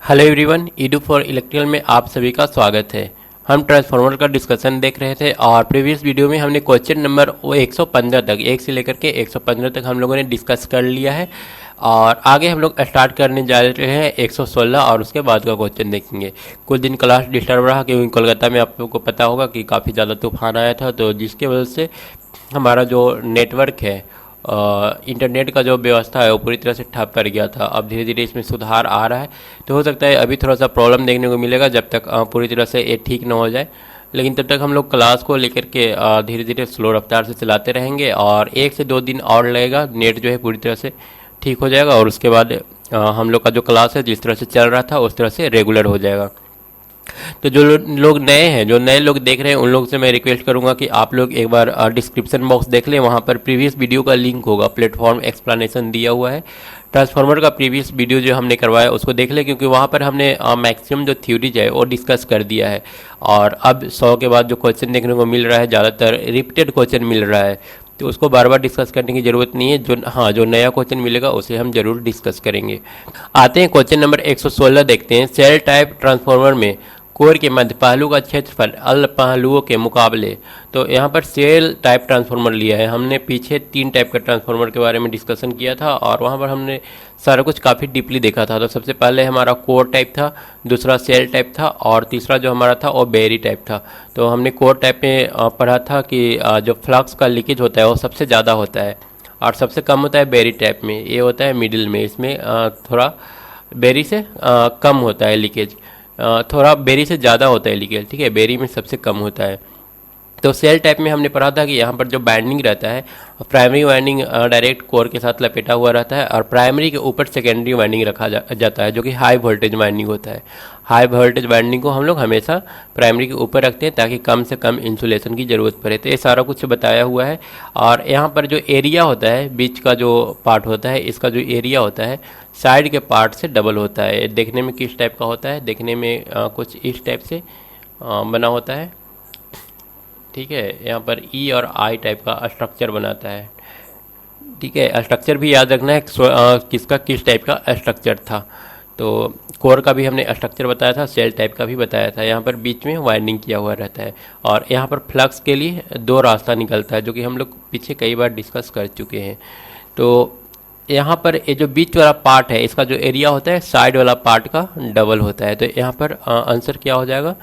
Hello everyone, Edu for electrical में आप सभी का स्वागत है। हम ट्रांसफार्मर का डिस्कशन देख रहे थे और प्रीवियस वीडियो में हमने क्वेश्चन नंबर 115 तक 1 से लेकर के 115 तक हम लोगों ने डिस्कस कर लिया है और आगे हम लोग स्टार्ट करने जा रहे हैं 116 और उसके बाद का क्वेश्चन देखेंगे। कुछ दिन क्लास डिस्टर्ब रहा क्योंकि कोलकाता में आप लोगों को पता होगा कि काफ़ी ज़्यादा तूफान आया था, तो जिसके वजह से हमारा जो नेटवर्क है इंटरनेट का जो व्यवस्था है वो पूरी तरह से ठप कर गया था। अब धीरे धीरे इसमें सुधार आ रहा है, तो हो सकता है अभी थोड़ा सा प्रॉब्लम देखने को मिलेगा जब तक पूरी तरह से ये ठीक ना हो जाए। लेकिन तब तक हम लोग क्लास को लेकर के धीरे धीरे स्लो रफ्तार से चलाते रहेंगे और 1 से 2 दिन और लगेगा, नेट जो है पूरी तरह से ठीक हो जाएगा और उसके बाद हम लोग का जो क्लास है जिस तरह से चल रहा था उस तरह से रेगुलर हो जाएगा। तो जो लोग नए हैं, जो नए लोग देख रहे हैं, उन लोग से मैं रिक्वेस्ट करूंगा कि आप लोग एक बार डिस्क्रिप्शन बॉक्स देख लें, वहाँ पर प्रीवियस वीडियो का लिंक होगा, प्लेटफॉर्म एक्सप्लेनेशन दिया हुआ है। ट्रांसफार्मर का प्रीवियस वीडियो जो हमने करवाया उसको देख लें, क्योंकि वहाँ पर हमने मैक्सिमम जो थ्योरीज है वो डिस्कस कर दिया है और अब 100 के बाद जो क्वेश्चन देखने को मिल रहा है ज़्यादातर रिपीटेड क्वेश्चन मिल रहा है, तो उसको बार बार डिस्कस करने की ज़रूरत नहीं है। जो नया क्वेश्चन मिलेगा उसे हम जरूर डिस्कस करेंगे। आते हैं क्वेश्चन नंबर 116 देखते हैं। सेल टाइप ट्रांसफार्मर में कोर के मध्य पहलू का क्षेत्रफल अल पहलुओं के मुकाबले, तो यहाँ पर सेल टाइप ट्रांसफार्मर लिया है। हमने पीछे 3 टाइप का ट्रांसफार्मर के बारे में डिस्कशन किया था और वहाँ पर हमने सारा कुछ काफ़ी डीपली देखा था। तो सबसे पहले हमारा कोर टाइप था, दूसरा सेल टाइप था और तीसरा जो हमारा था वो बेरी टाइप था। तो हमने कोर टाइप में पढ़ा था कि जो फ्लक्स का लीकेज होता है वो सबसे ज़्यादा होता है और सबसे कम होता है बेरी टाइप में, ये होता है मिडिल में। इसमें थोड़ा बेरी से कम होता है लीकेज, थोड़ा बेरी से ज़्यादा होता है लीकेज, ठीक है, बेरी में सबसे कम होता है। तो सेल टाइप में हमने पढ़ा था कि यहाँ पर जो बाइंडिंग रहता है, प्राइमरी वाइंडिंग डायरेक्ट कोर के साथ लपेटा हुआ रहता है और प्राइमरी के ऊपर सेकेंडरी वाइंडिंग रखा जाता है जो कि हाई वोल्टेज वाइंडिंग होता है। हाई वोल्टेज वाइंडिंग को हम लोग हमेशा प्राइमरी के ऊपर रखते हैं ताकि कम से कम इंसुलेशन की ज़रूरत पड़े। तो ये सारा कुछ बताया हुआ है। और यहाँ पर जो एरिया होता है, बीच का जो पार्ट होता है, इसका जो एरिया होता है साइड के पार्ट से डबल होता है। देखने में किस टाइप का होता है, देखने में कुछ इस टाइप से बना होता है, ठीक है। यहाँ पर ई और आई टाइप का स्ट्रक्चर बनाता है, ठीक है। स्ट्रक्चर भी याद रखना है किसका किस टाइप का स्ट्रक्चर था। तो कोर का भी हमने स्ट्रक्चर बताया था, सेल टाइप का भी बताया था। यहाँ पर बीच में वाइंडिंग किया हुआ रहता है और यहाँ पर फ्लक्स के लिए 2 रास्ता निकलता है जो कि हम लोग पीछे कई बार डिस्कस कर चुके हैं। तो यहाँ पर ये जो बीच वाला पार्ट है इसका जो एरिया होता है साइड वाला पार्ट का डबल होता है। तो यहाँ पर आंसर क्या हो जाएगा,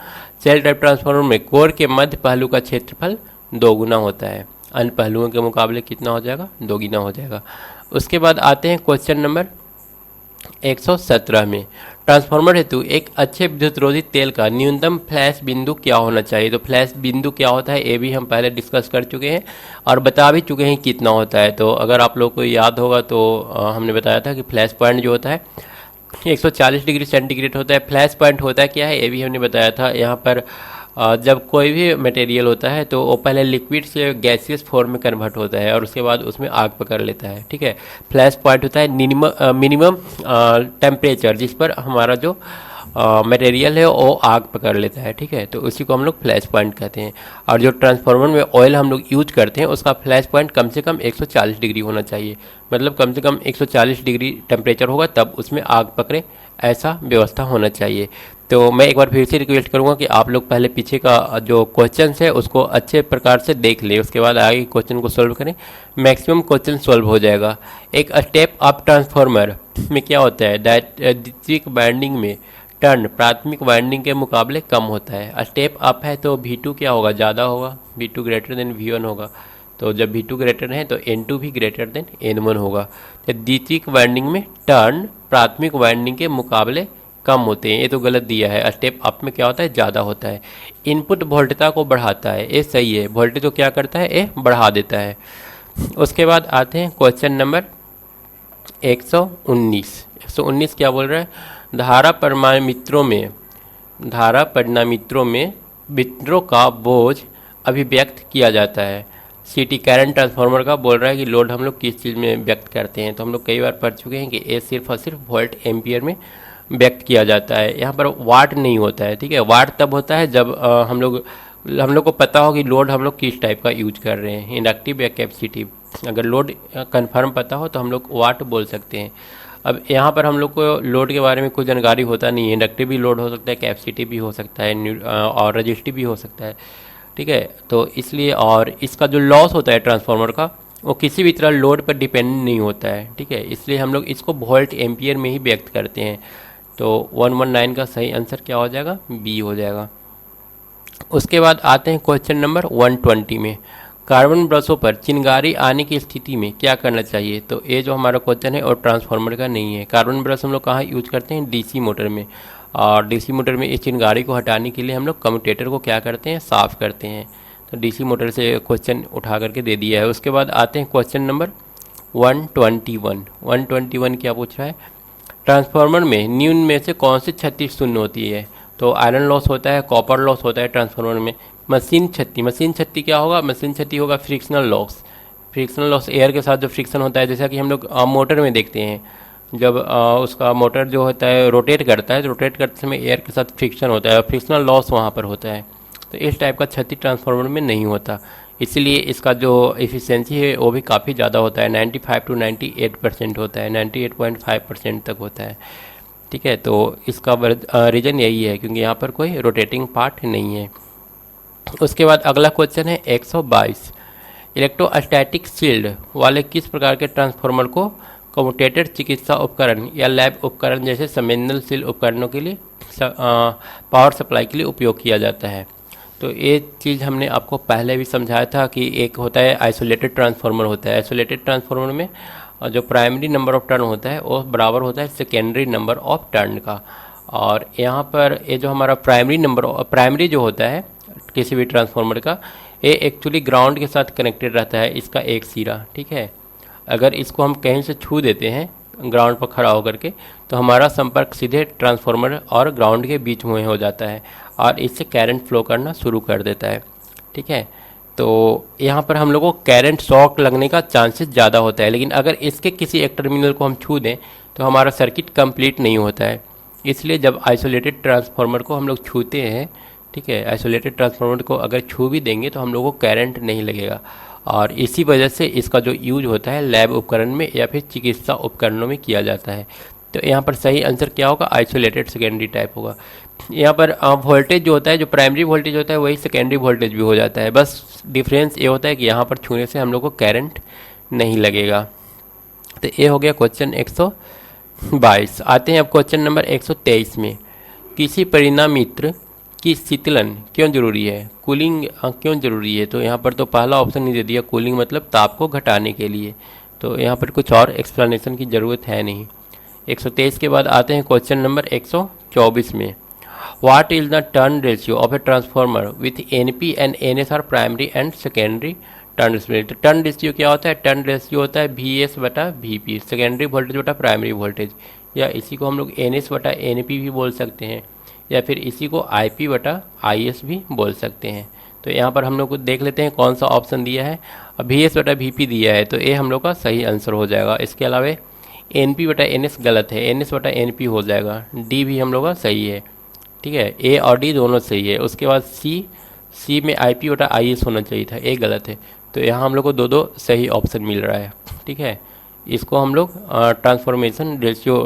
सेल टाइप ट्रांसफार्मर में कोर के मध्य पहलू का क्षेत्रफल 2 गुना होता है, अन्य पहलुओं के मुकाबले कितना हो जाएगा, 2 गुना हो जाएगा। उसके बाद आते हैं क्वेश्चन नंबर 117 में। ट्रांसफार्मर हेतु एक अच्छे विद्युत रोधी तेल का न्यूनतम फ्लैश बिंदु क्या होना चाहिए। तो फ्लैश बिंदु क्या होता है ये भी हम पहले डिस्कस कर चुके हैं और बता भी चुके हैं कितना होता है। तो अगर आप लोग को याद होगा तो हमने बताया था कि फ्लैश पॉइंट जो होता है 140 डिग्री सेंटीग्रेड होता है। फ्लैश पॉइंट होता है क्या है ये भी हमने बताया था। यहाँ पर जब कोई भी मटेरियल होता है तो वो पहले लिक्विड से गैसियस फॉर्म में कन्वर्ट होता है और उसके बाद उसमें आग पकड़ लेता है, ठीक है। फ्लैश पॉइंट होता है मिनिमम टेम्परेचर जिस पर हमारा जो मटेरियल है वो आग पकड़ लेता है, ठीक है। तो उसी को हम लोग फ्लैश पॉइंट कहते हैं। और जो ट्रांसफार्मर में ऑयल हम लोग यूज करते हैं उसका फ्लैश पॉइंट कम से कम 140 डिग्री होना चाहिए, मतलब कम से कम 140 डिग्री टेम्परेचर होगा तब उसमें आग पकड़े, ऐसा व्यवस्था होना चाहिए। तो मैं एक बार फिर से रिक्वेस्ट करूंगा कि आप लोग पहले पीछे का जो क्वेश्चन है उसको अच्छे प्रकार से देख लें, उसके बाद आगे क्वेश्चन को सॉल्व करें, मैक्सिमम क्वेश्चन सॉल्व हो जाएगा। एक स्टेप अप ट्रांसफार्मर में क्या होता है, द्वितीयक वाइंडिंग में टर्न प्राथमिक वाइंडिंग के मुकाबले कम होता है। स्टेप अप है तो V2 क्या होगा, ज़्यादा होगा, V2 ग्रेटर देन V1 होगा। तो जब V2 ग्रेटर है तो N2 भी ग्रेटर देन N1 होगा। तो द्वितीयक वाइंडिंग में टर्न प्राथमिक वाइंडिंग के मुकाबले कम होते हैं, ये तो गलत दिया है। स्टेप अप में क्या होता है, ज़्यादा होता है। इनपुट वोल्टेज को बढ़ाता है, ये सही है। वोल्टेज को क्या करता है, ये बढ़ा देता है। उसके बाद आते हैं क्वेश्चन नंबर 119। 119 क्या बोल रहा है, धारा परिणामित्रों में वित्रों का बोझ अभिव्यक्त किया जाता है। सीटी करंट ट्रांसफार्मर का बोल रहा है कि लोड हम लोग किस चीज़ में व्यक्त करते हैं। तो हम लोग कई बार पढ़ चुके हैं कि ये सिर्फ और सिर्फ वोल्ट एम्पियर में व्यक्त किया जाता है। यहाँ पर वाट नहीं होता है, ठीक है। वाट तब होता है जब हम लोग को पता हो कि लोड हम लोग किस टाइप का यूज कर रहे हैं, इंडक्टिव या कैपेसिटिव। अगर लोड कन्फर्म पता हो तो हम लोग वाट बोल सकते हैं। अब यहाँ पर हम लोग को लोड के बारे में कुछ जानकारी होता नहीं है। इंडक्टिव भी लोड हो सकता है, कैपेसिटी भी हो सकता है, और रजिस्टिव भी हो सकता है, ठीक है। तो इसलिए और इसका जो लॉस होता है ट्रांसफार्मर का, वो किसी भी तरह लोड पर डिपेंड नहीं होता है, ठीक है। इसलिए हम लोग इसको वोल्ट एम्पियर में ही व्यक्त करते हैं। तो 119 का सही आंसर क्या हो जाएगा? बी हो जाएगा। उसके बाद आते हैं क्वेश्चन नंबर 120 में, कार्बन ब्रशों पर चिंगारी आने की स्थिति में क्या करना चाहिए? तो ये जो हमारा क्वेश्चन है और ट्रांसफार्मर का नहीं है। कार्बन ब्रश हम लोग कहाँ यूज करते हैं? डीसी मोटर में। और डीसी मोटर में इस चिंगारी को हटाने के लिए हम लोग कम्यूटेटर को क्या करते हैं? साफ़ करते हैं। तो डीसी मोटर से क्वेश्चन उठा करके दे दिया है। उसके बाद आते हैं क्वेश्चन नंबर 121। 121 क्या पूछ रहा है? ट्रांसफार्मर में निम्न में से कौन सी क्षति शून्य होती है? तो आयरन लॉस होता है, कॉपर लॉस होता है ट्रांसफार्मर में। मशीन क्षति क्या होगा? मशीन क्षति होगा frictional loss. Frictional loss air के साथ जो फ्रिक्शन होता है, जैसा कि हम लोग मोटर में देखते हैं, जब उसका मोटर जो होता है रोटेट करता है, तो रोटेट करते समय एयर के साथ फ्रिक्शन होता है और फ्रिक्शनल लॉस वहाँ पर होता है। तो इस टाइप का क्षति ट्रांसफार्मर में नहीं होता, इसीलिए इसका जो एफिशिएंसी है वो भी काफ़ी ज़्यादा होता है। 95 to 98% होता है, 98.5% तक होता है, ठीक है। तो इसका रीज़न यही है क्योंकि यहाँ पर कोई रोटेटिंग पार्ट नहीं है। उसके बाद अगला क्वेश्चन है 122। इलेक्ट्रोस्टैटिक शील्ड वाले किस प्रकार के ट्रांसफार्मर को कम्यूटेटर चिकित्सा उपकरण या लैब उपकरण जैसे संवेदनशील उपकरणों के लिए पावर सप्लाई के लिए उपयोग किया जाता है? तो ये चीज़ हमने आपको पहले भी समझाया था कि एक होता है आइसोलेटेड ट्रांसफार्मर होता है। आइसोलेटेड ट्रांसफार्मर में जो प्राइमरी नंबर ऑफ टर्न होता है वो बराबर होता है सेकेंडरी नंबर ऑफ टर्न का। और यहाँ पर ये जो हमारा प्राइमरी जो होता है किसी भी ट्रांसफार्मर का, ये एक्चुअली ग्राउंड के साथ कनेक्टेड रहता है, इसका एक सिरा, ठीक है। अगर इसको हम कहीं से छू देते हैं ग्राउंड पर खड़ा होकर के, तो हमारा संपर्क सीधे ट्रांसफार्मर और ग्राउंड के बीच में हो जाता है और इससे करंट फ्लो करना शुरू कर देता है, ठीक है। तो यहाँ पर हम लोग को करंट शॉक लगने का चांसेस ज़्यादा होता है, लेकिन अगर इसके किसी एक टर्मिनल को हम छू दें तो हमारा सर्किट कंप्लीट नहीं होता है। इसलिए जब आइसोलेटेड ट्रांसफार्मर को हम लोग छूते हैं, ठीक है, आइसोलेटेड ट्रांसफार्मर को अगर छू भी देंगे तो हम लोग को करंट नहीं लगेगा। और इसी वजह से इसका जो यूज होता है लैब उपकरण में या फिर चिकित्सा उपकरणों में किया जाता है। तो यहाँ पर सही आंसर क्या होगा? आइसोलेटेड सेकेंडरी टाइप होगा। यहाँ पर वोल्टेज जो होता है, जो प्राइमरी वोल्टेज होता है वही सेकेंडरी वोल्टेज भी हो जाता है, बस डिफरेंस ये होता है कि यहाँ पर छूने से हम लोग को करंट नहीं लगेगा। तो ये हो गया क्वेश्चन 122। आते हैं अब क्वेश्चन नंबर 123 में, किसी परिणामित्र की शीतलन क्यों जरूरी है? कूलिंग क्यों जरूरी है? तो यहाँ पर तो पहला ऑप्शन नहीं दे दिया, कूलिंग मतलब ताप को घटाने के लिए। तो यहाँ पर कुछ और एक्सप्लेनेशन की ज़रूरत है नहीं। 123 के बाद आते हैं क्वेश्चन नंबर 124 में, what is the turn ratio of a transformer with NP and NS are primary and secondary turn ratio? तो टर्न रेशियो क्या होता है? टर्न रेशियो होता है VS बटा VP, सेकेंडरी वोल्टेज बटा प्राइमरी वोल्टेज, या इसी को हम लोग NS बटा NP भी बोल सकते हैं, या फिर इसी को IP बटा IS भी बोल सकते हैं। तो यहाँ पर हम लोग को देख लेते हैं कौन सा ऑप्शन दिया है। अब VS बटा VP दिया है तो ये हम लोग का सही आंसर हो जाएगा। इसके अलावा NP बटा NS गलत है, NS बटा NP हो जाएगा। D भी हम लोग का सही है, ठीक है, A और D दोनों सही है। उसके बाद C में IP बटा IS होना चाहिए था, A गलत है। तो यहाँ हम लोग को दो सही ऑप्शन मिल रहा है, ठीक है। इसको हम लोग ट्रांसफॉर्मेशन रेशियो,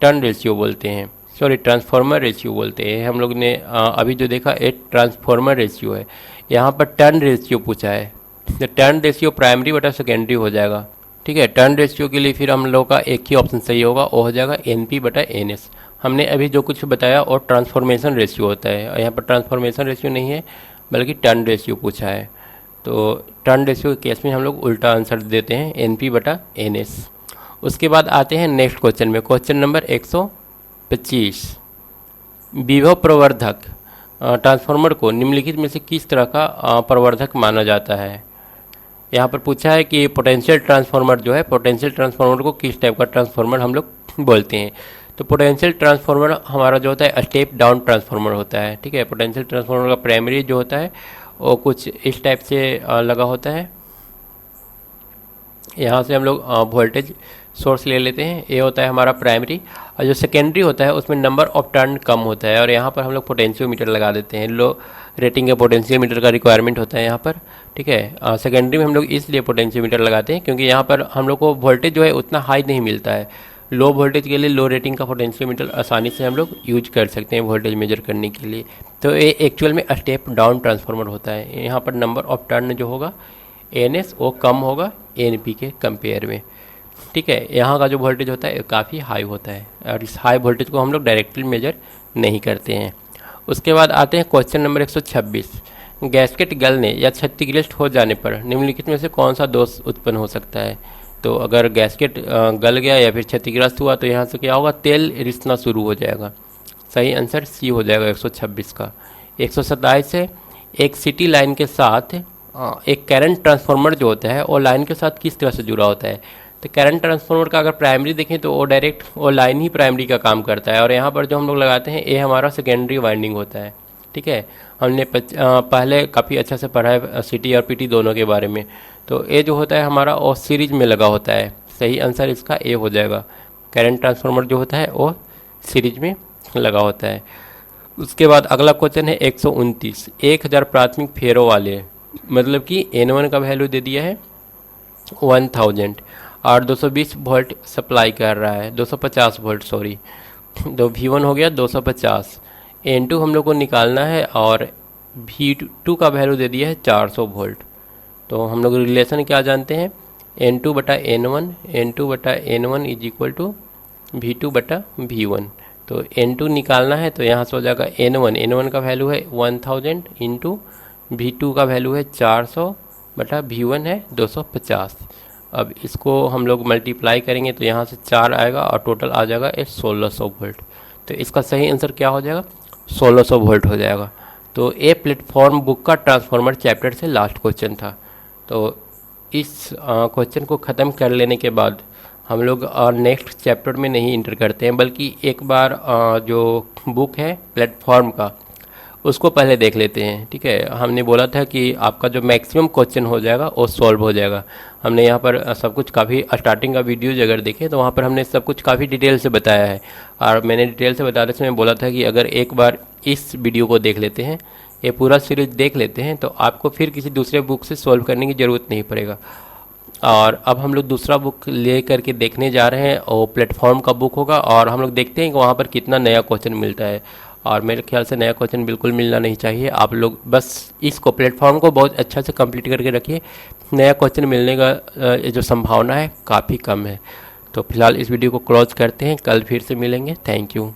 टर्न रेशियो बोलते हैं, सॉरी ट्रांसफार्मर रेशियो बोलते हैं। हम लोग ने अभी जो देखा एक ट्रांसफार्मर रेशियो है, यहाँ पर टर्न रेशियो पूछा है। तो टर्न रेशियो प्राइमरी बटा सेकेंडरी हो जाएगा, ठीक है। टर्न रेशियो के लिए फिर हम लोग का एक ही ऑप्शन सही होगा, वो हो जाएगा NP बटा NS। हमने अभी जो कुछ बताया और ट्रांसफॉर्मेशन रेशियो होता है, और यहाँ पर ट्रांसफॉर्मेशन रेशियो नहीं है बल्कि टर्न रेशियो पूछा है। तो टर्न रेशियो के केस में हम लोग उल्टा आंसर देते हैं, NP बटा NS। उसके बाद आते हैं नेक्स्ट क्वेश्चन में, क्वेश्चन नंबर 125। विभव प्रवर्धक ट्रांसफार्मर को निम्नलिखित में से किस तरह का प्रवर्धक माना जाता है? यहाँ पर पूछा है कि पोटेंशियल ट्रांसफार्मर जो है, पोटेंशियल ट्रांसफार्मर को किस टाइप का ट्रांसफार्मर हम लोग बोलते हैं? तो पोटेंशियल ट्रांसफार्मर हमारा जो होता है स्टेप डाउन ट्रांसफार्मर होता है, ठीक है। पोटेंशियल ट्रांसफार्मर का प्राइमरी जो होता है वो कुछ इस टाइप से लगा होता है। यहाँ से हम लोग वोल्टेज सोर्स ले लेते हैं, ये होता है हमारा प्राइमरी। और जो सेकेंडरी होता है उसमें नंबर ऑफ टर्न कम होता है, और यहाँ पर हम लोग पोटेंशियोमीटर लगा देते हैं। लो रेटिंग का पोटेंशियोमीटर का रिक्वायरमेंट होता है यहाँ पर, ठीक है। सेकेंडरी में हम लोग इसलिए पोटेंशियोमीटर लगाते हैं क्योंकि यहाँ पर हम लोग को वोल्टेज जो है उतना हाई नहीं मिलता है, लो वोल्टेज के लिए लो रेटिंग का पोटेंशियोमीटर आसानी से हम लोग यूज कर सकते हैं वोल्टेज मेजर करने के लिए। तो ये एक्चुअल में स्टेप डाउन ट्रांसफार्मर होता है। यहाँ पर नंबर ऑफ टर्न जो होगा NS वो कम होगा NP के कंपेयर में, ठीक है। यहाँ का जो वोल्टेज होता है काफ़ी हाई होता है और इस हाई वोल्टेज को हम लोग डायरेक्टली मेजर नहीं करते हैं। उसके बाद आते हैं क्वेश्चन नंबर 126। गैस्केट गलने या क्षतिग्रस्त हो जाने पर निम्नलिखित में से कौन सा दोष उत्पन्न हो सकता है। तो अगर गैस्केट गल गया या फिर क्षतिग्रस्त हुआ तो यहाँ से क्या होगा, तेल रिसना शुरू हो जाएगा। सही आंसर सी हो जाएगा 126 का। 127 है, एक सिटी लाइन के साथ एक करंट ट्रांसफार्मर जो होता है वो लाइन के साथ किस तरह से जुड़ा होता है। तो करंट ट्रांसफार्मर का अगर प्राइमरी देखें तो वो डायरेक्ट वो लाइन ही प्राइमरी का काम करता है, और यहाँ पर जो हम लोग लगाते हैं ये हमारा सेकेंडरी वाइंडिंग होता है, ठीक है। हमने पहले काफ़ी अच्छा से पढ़ा है सिटी और पीटी दोनों के बारे में। तो ये जो होता है हमारा वो सीरीज में लगा होता है। सही आंसर इसका ए हो जाएगा। करंट ट्रांसफार्मर जो होता है वो सीरीज में लगा होता है। उसके बाद अगला क्वेश्चन है 129। 1000 प्राथमिक फेरों वाले, मतलब कि N1 का वैल्यू दे दिया है 1000 और 220 वोल्ट सप्लाई कर रहा है, 250 वोल्ट सॉरी, तो V1 हो गया 250। N2 हम लोग को निकालना है और V2 का वैल्यू दे दिया है 400 वोल्ट। तो हम लोग रिलेशन क्या जानते हैं, N2 बटा N1, N2 बटा N1 is equal to V2 बटा V1। तो N2 निकालना है तो यहाँ से हो जाएगा N1 का वैल्यू है 1000 इंटू V2 का वैल्यू है 400 बटा V1 है 250। अब इसको हम लोग मल्टीप्लाई करेंगे तो यहाँ से 4 आएगा और टोटल आ जाएगा 1600 वोल्ट। तो इसका सही आंसर क्या हो जाएगा, 1600 वोल्ट हो जाएगा। तो ये प्लेटफॉर्म बुक का ट्रांसफार्मर चैप्टर से लास्ट क्वेश्चन था। तो इस क्वेश्चन को ख़त्म कर लेने के बाद हम लोग नेक्स्ट चैप्टर में नहीं इंटर करते हैं, बल्कि एक बार जो बुक है प्लेटफॉर्म का उसको पहले देख लेते हैं, ठीक है। हमने बोला था कि आपका जो मैक्सिमम क्वेश्चन हो जाएगा वो सॉल्व हो जाएगा। हमने यहाँ पर सब कुछ काफ़ी स्टार्टिंग का वीडियोज अगर देखें तो वहाँ पर हमने सब कुछ काफ़ी डिटेल से बताया है, और मैंने डिटेल से बताते समय बोला था कि अगर एक बार इस वीडियो को देख लेते हैं, ये पूरा सीरीज देख लेते हैं, तो आपको फिर किसी दूसरे बुक से सॉल्व करने की ज़रूरत नहीं पड़ेगा। और अब हम लोग दूसरा बुक ले करके देखने जा रहे हैं, और प्लेटफॉर्म का बुक होगा, और हम लोग देखते हैं कि वहाँ पर कितना नया क्वेश्चन मिलता है। और मेरे ख्याल से नया क्वेश्चन बिल्कुल मिलना नहीं चाहिए। आप लोग बस इसको प्लेटफॉर्म को बहुत अच्छा से कंप्लीट करके रखिए, नया क्वेश्चन मिलने का जो संभावना है काफ़ी कम है। तो फिलहाल इस वीडियो को क्लोज करते हैं, कल फिर से मिलेंगे। Thank you.